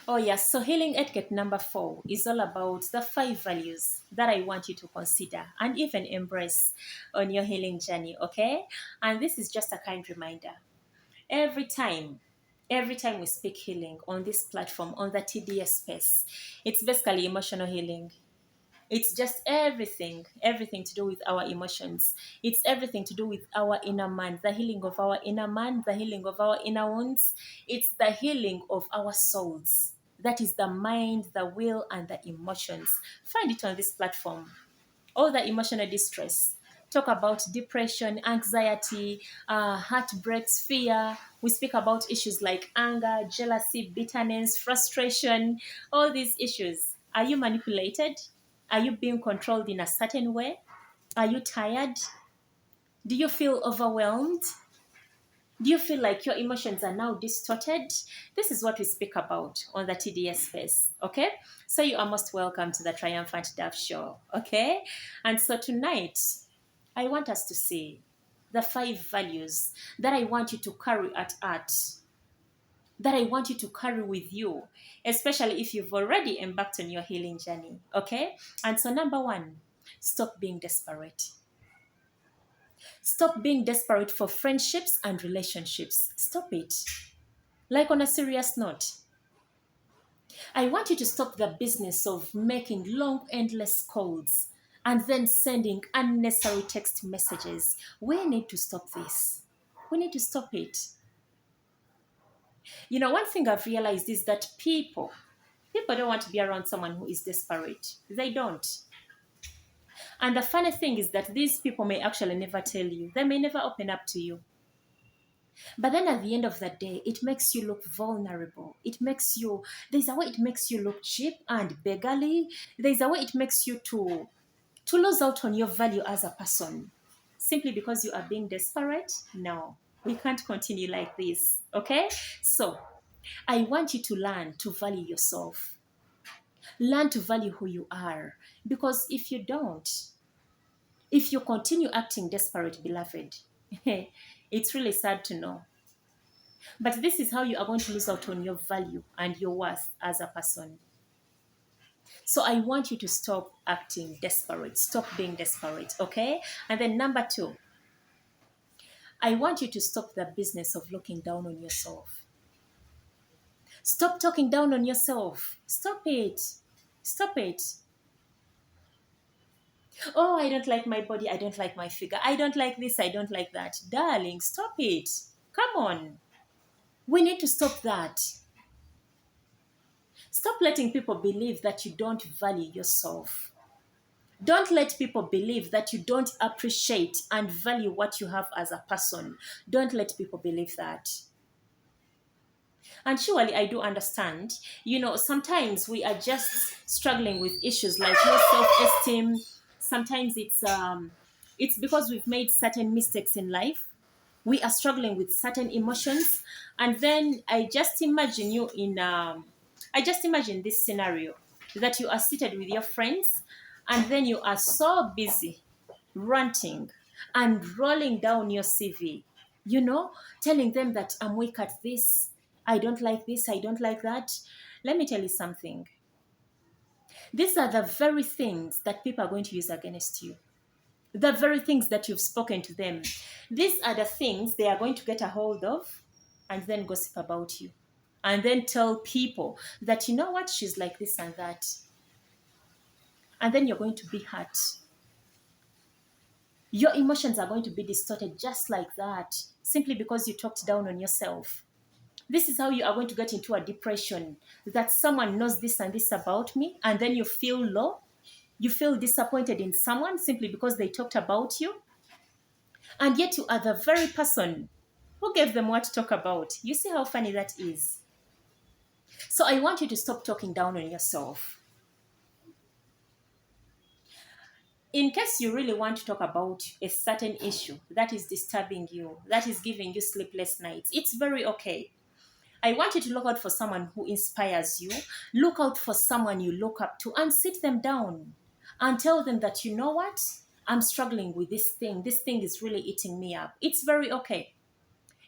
Oh, yes. So, healing etiquette number 4 is all about the 5 values that I want you to consider and even embrace on your healing journey. Okay. And this is just a kind reminder. Every time, every time we speak healing on this platform, on the TDS space, it's basically emotional healing. It's just everything to do with our emotions. It's everything to do with our inner man, the healing of our inner man, the healing of our inner wounds. It's the healing of our souls. That is the mind, the will, and the emotions. Find it on this platform. All the emotional distress. Talk about depression, anxiety, heartbreaks, fear. We speak about issues like anger, jealousy, bitterness, frustration, all these issues. Are you manipulated? Are you being controlled in a certain way? Are you tired? Do you feel overwhelmed? Do you feel like your emotions are now distorted? This is what we speak about on the TDS space, okay? So you are most welcome to the Triumphant Dove Show, okay? And so tonight, I want us to see the 5 values that I want you to carry at heart, that I want you to carry with you, especially if you've already embarked on your healing journey, okay? And so number 1, stop being desperate. Stop being desperate for friendships and relationships. Stop it. Like on a serious note, I want you to stop the business of making long, endless calls and then sending unnecessary text messages. We need to stop this. We need to stop it. You know, one thing I've realized is that people don't want to be around someone who is desperate. They don't. And the funny thing is that these people may actually never tell you. They may never open up to you. But then at the end of the day, it makes you look vulnerable. There's a way it makes you look cheap and beggarly. There's a way it makes you to lose out on your value as a person. Simply because you are being desperate? No, we can't continue like this. Okay? So, I want you to learn to value yourself. Learn to value who you are. Because if you don't, if you continue acting desperate, beloved, it's really sad to know. But this is how you are going to lose out on your value and your worth as a person. So I want you to stop acting desperate. Stop being desperate, okay? And then number 2, I want you to stop the business of looking down on yourself. Stop talking down on yourself. Stop it. Stop it. Oh, I don't like my body. I don't like my figure. I don't like this. I don't like that. Darling, stop it. Come on. We need to stop that. Stop letting people believe that you don't value yourself. Don't let people believe that you don't appreciate and value what you have as a person. Don't let people believe that. And surely I do understand, sometimes we are just struggling with issues like low self-esteem. Sometimes it's because we've made certain mistakes in life. We are struggling with certain emotions. And then I just imagine this scenario that you are seated with your friends and then you are so busy ranting and rolling down your CV, telling them that I'm weak at this, I don't like this, I don't like that. Let me tell you something. These are the very things that people are going to use against you. The very things that you've spoken to them. These are the things they are going to get a hold of and then gossip about you. And then tell people that, you know what, she's like this and that. And then you're going to be hurt. Your emotions are going to be distorted just like that, simply because you talked down on yourself. This is how you are going to get into a depression, that someone knows this and this about me, and then you feel low. You feel disappointed in someone simply because they talked about you. And yet you are the very person who gave them what to talk about. You see how funny that is? So I want you to stop talking down on yourself. In case you really want to talk about a certain issue that is disturbing you, that is giving you sleepless nights, it's very okay. I want you to look out for someone who inspires you. Look out for someone you look up to and sit them down and tell them that, you know what? I'm struggling with this thing. This thing is really eating me up. It's very okay.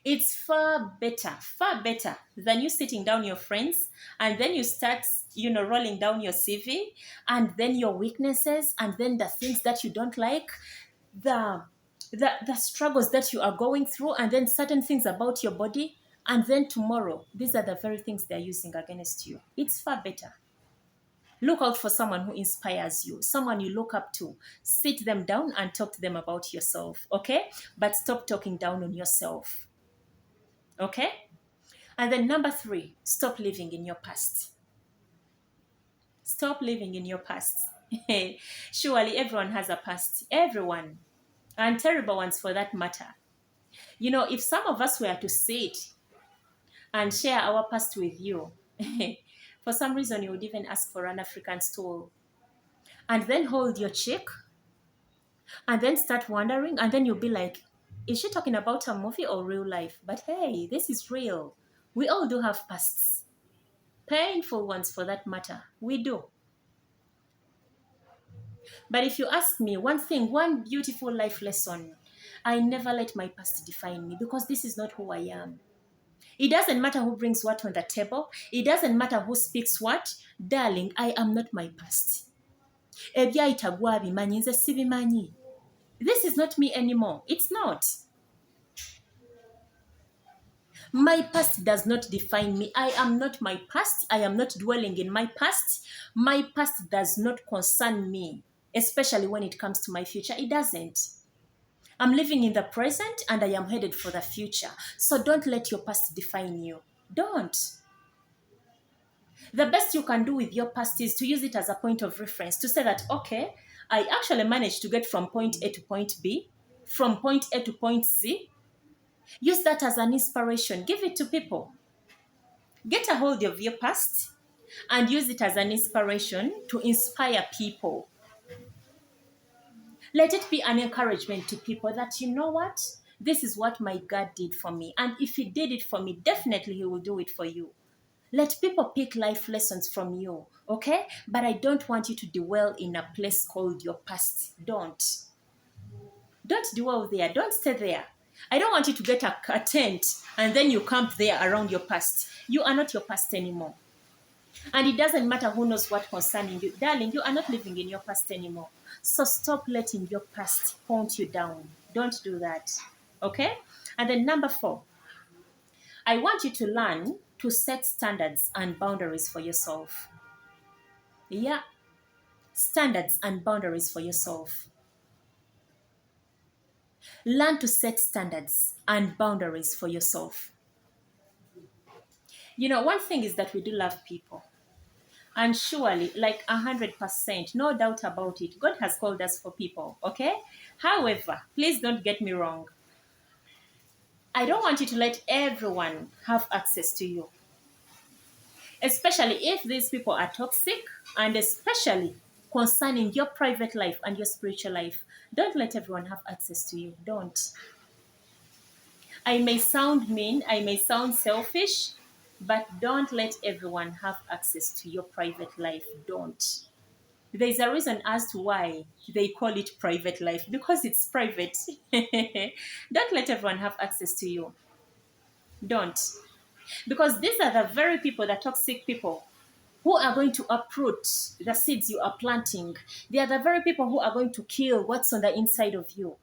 It's far better than you sitting down your friends and then you start, rolling down your CV and then your weaknesses and then the things that you don't like, the the struggles that you are going through, and then certain things about your body, and then tomorrow these are the very things they're using against you. It's far better. Look out for someone who inspires you, someone you look up to. Sit them down and talk to them about yourself, okay? But stop talking down on yourself, okay? And then number 3, stop living in your past. Stop living in your past. Surely everyone has a past, everyone, and terrible ones for that matter. If some of us were to sit and share our past with you, for some reason you would even ask for an African stool and then hold your cheek and then start wondering, and then you'll be like, is she talking about a movie or real life? But hey, this is real. We all do have pasts, painful ones for that matter. We do. But if you ask me one thing, one beautiful life lesson, I never let my past define me, because this is not who I am. It doesn't matter who brings what on the table. It doesn't matter who speaks what. Darling, I am not my past. Ebyayitagwa abimanyi, nze sibimanyi. This is not me anymore. It's not. My past does not define me. I am not my past. I am not dwelling in my past. My past does not concern me, especially when it comes to my future. It doesn't. I'm living in the present and I am headed for the future. So don't let your past define you. Don't. The best you can do with your past is to use it as a point of reference, to say that, okay, I actually managed to get from point A to point B, from point A to point Z. Use that as an inspiration. Give it to people. Get a hold of your past and use it as an inspiration to inspire people. Let it be an encouragement to people that, you know what? This is what my God did for me. And if he did it for me, definitely he will do it for you. Let people pick life lessons from you, okay? But I don't want you to dwell in a place called your past. Don't. Don't dwell there. Don't stay there. I don't want you to get a tent and then you camp there around your past. You are not your past anymore. And it doesn't matter who knows what concerning you. Darling, you are not living in your past anymore. So stop letting your past haunt you down. Don't do that, okay? And then number 4, I want you to learn to set standards and boundaries for yourself. Yeah, standards and boundaries for yourself. Learn to set standards and boundaries for yourself. One thing is that we do love people. And surely, like 100%, no doubt about it, God has called us for people, okay? However, please don't get me wrong. I don't want you to let everyone have access to you, especially if these people are toxic, and especially concerning your private life and your spiritual life. Don't let everyone have access to you. Don't. I may sound mean, I may sound selfish, but don't let everyone have access to your private life. Don't. There's a reason as to why they call it private life, because it's private. Don't let everyone have access to you. Don't. Because these are the very people, the toxic people, who are going to uproot the seeds you are planting. They are the very people who are going to kill what's on the inside of you,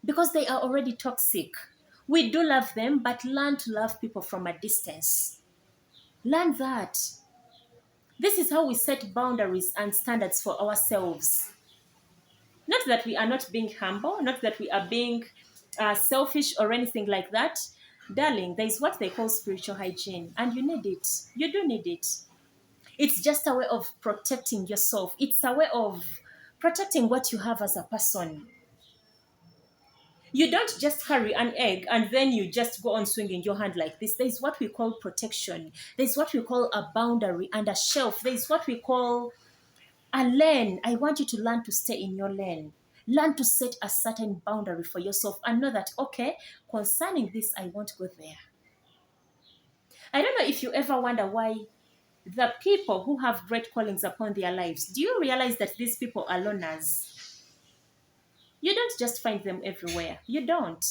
because they are already toxic. We do love them, but learn to love people from a distance. Learn that. This is how we set boundaries and standards for ourselves. Not that we are not being humble, not that we are being selfish or anything like that. Darling, there is what they call spiritual hygiene, and you need it. You do need it. It's just a way of protecting yourself. It's a way of protecting what you have as a person. You don't just carry an egg and then you just go on swinging your hand like this. There's what we call protection. There's what we call a boundary and a shelf. There's what we call a lane. I want you to learn to stay in your lane. Learn to set a certain boundary for yourself and know that, okay, concerning this, I won't go there. I don't know if you ever wonder why the people who have great callings upon their lives, do you realize that these people are loners? You don't just find them everywhere. You don't.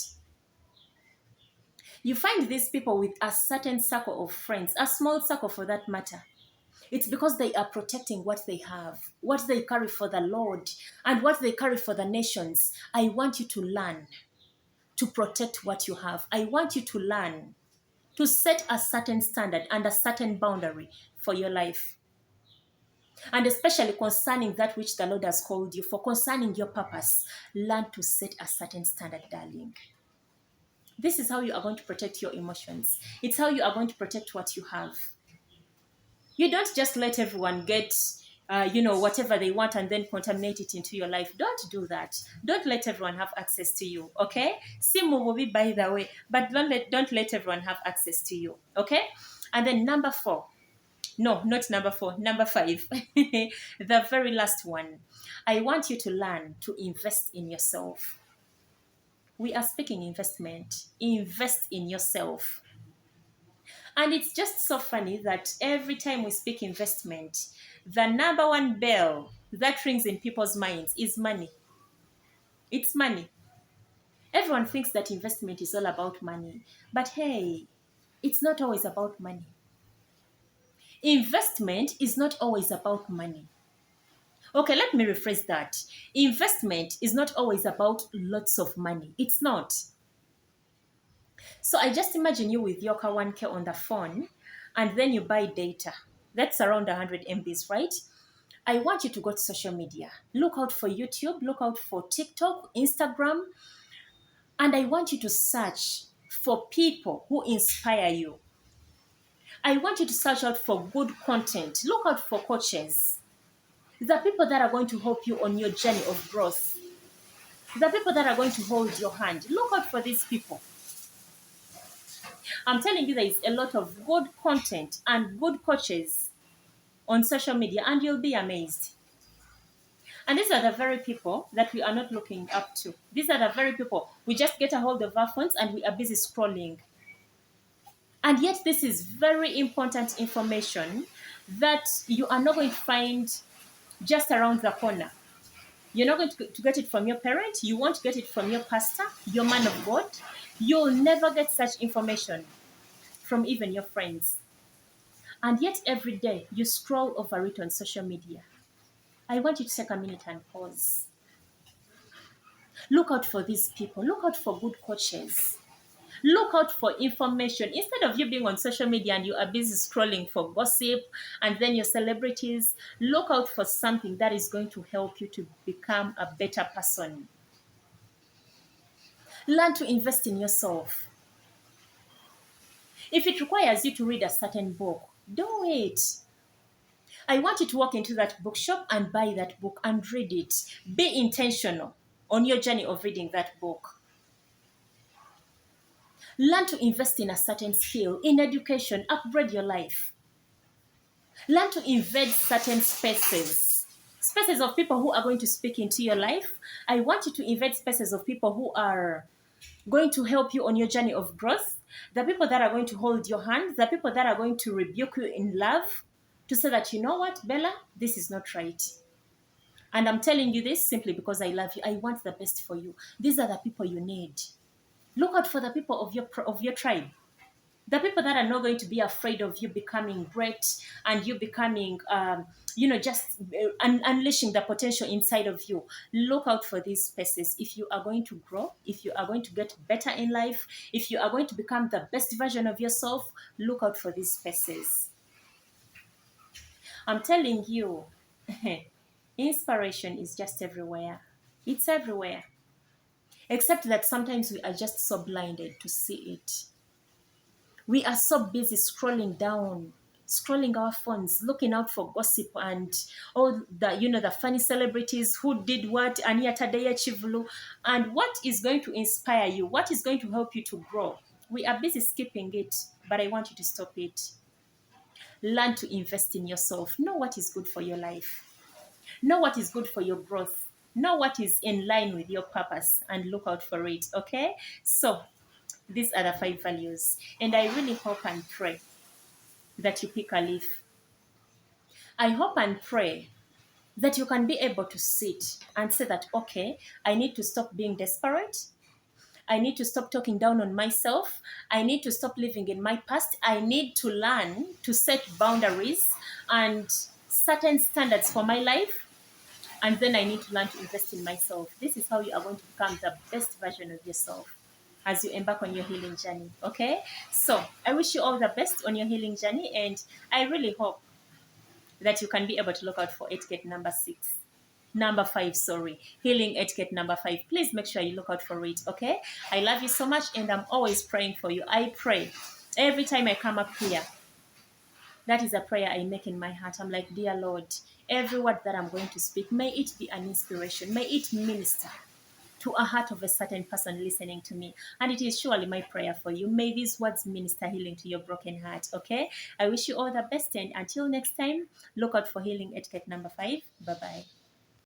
You find these people with a certain circle of friends, a small circle for that matter. It's because they are protecting what they have, what they carry for the Lord, and what they carry for the nations. I want you to learn to protect what you have. I want you to learn to set a certain standard and a certain boundary for your life. And especially concerning that which the Lord has called you for, concerning your purpose, learn to set a certain standard, darling. This is how you are going to protect your emotions. It's how you are going to protect what you have. You don't just let everyone get, whatever they want and then contaminate it into your life. Don't do that. Don't let everyone have access to you. Okay? Simu will be by the way, but don't let everyone have access to you. Okay? And then number 4. No, not number 4. Number 5. The very last one. I want you to learn to invest in yourself. We are speaking investment. Invest in yourself. And it's just so funny that every time we speak investment, the number one bell that rings in people's minds is money. It's money. Everyone thinks that investment is all about money. But hey, it's not always about money. Investment is not always about money. Okay, let me rephrase that. Investment is not always about lots of money. It's not. So I just imagine you with your 1K on the phone, and then you buy data. That's around 100 MBs, right? I want you to go to social media. Look out for YouTube, look out for TikTok, Instagram, and I want you to search for people who inspire you. I want you to search out for good content. Look out for coaches. The people that are going to help you on your journey of growth. The people that are going to hold your hand. Look out for these people. I'm telling you, there is a lot of good content and good coaches on social media, and you'll be amazed. And these are the very people that we are not looking up to. These are the very people we just get a hold of our phones and we are busy scrolling. And yet, this is very important information that you are not going to find just around the corner. You're not going to get it from your parent. You won't get it from your pastor, your man of God. You'll never get such information from even your friends. And yet every day you scroll over it on social media. I want you to take a minute and pause. Look out for these people. Look out for good coaches. Look out for information. Instead of you being on social media and you are busy scrolling for gossip and then your celebrities, look out for something that is going to help you to become a better person. Learn to invest in yourself. If it requires you to read a certain book, do it. I want you to walk into that bookshop and buy that book and read it. Be intentional on your journey of reading that book. Learn to invest in a certain skill, in education, upgrade your life. Learn to invade certain spaces of people who are going to speak into your life. I want you to invade spaces of people who are going to help you on your journey of growth, the people that are going to hold your hand, the people that are going to rebuke you in love, to say that, you know what, Bella, this is not right. And I'm telling you this simply because I love you. I want the best for you. These are the people you need. Look out for the people of your tribe. The people that are not going to be afraid of you becoming great and you becoming, just unleashing the potential inside of you. Look out for these spaces. If you are going to grow, if you are going to get better in life, if you are going to become the best version of yourself, look out for these spaces. I'm telling you, inspiration is just everywhere. It's everywhere. Except that sometimes we are just so blinded to see it. We are so busy scrolling our phones, looking out for gossip and all the funny celebrities who did what, Ania Tadeya Chivulu, and what is going to inspire you, what is going to help you to grow. We are busy skipping it, but I want you to stop it. Learn to invest in yourself. Know what is good for your life. Know what is good for your growth. Know what is in line with your purpose and look out for it, okay? So, these are the 5 values. And I really hope and pray that you pick a leaf. I hope and pray that you can be able to sit and say that, okay, I need to stop being desperate. I need to stop talking down on myself. I need to stop living in my past. I need to learn to set boundaries and certain standards for my life. And then I need to learn to invest in myself. This is how you are going to become the best version of yourself as you embark on your healing journey. Okay? So I wish you all the best on your healing journey. And I really hope that you can be able to look out for etiquette number 5, sorry, healing etiquette number 5. Please make sure you look out for it. Okay? I love you so much, and I'm always praying for you. I pray every time I come up here. That is a prayer I make in my heart. I'm like, dear Lord, every word that I'm going to speak, may it be an inspiration. May it minister to a heart of a certain person listening to me. And it is surely my prayer for you. May these words minister healing to your broken heart. Okay? I wish you all the best. And until next time, look out for healing etiquette number 5. Bye-bye.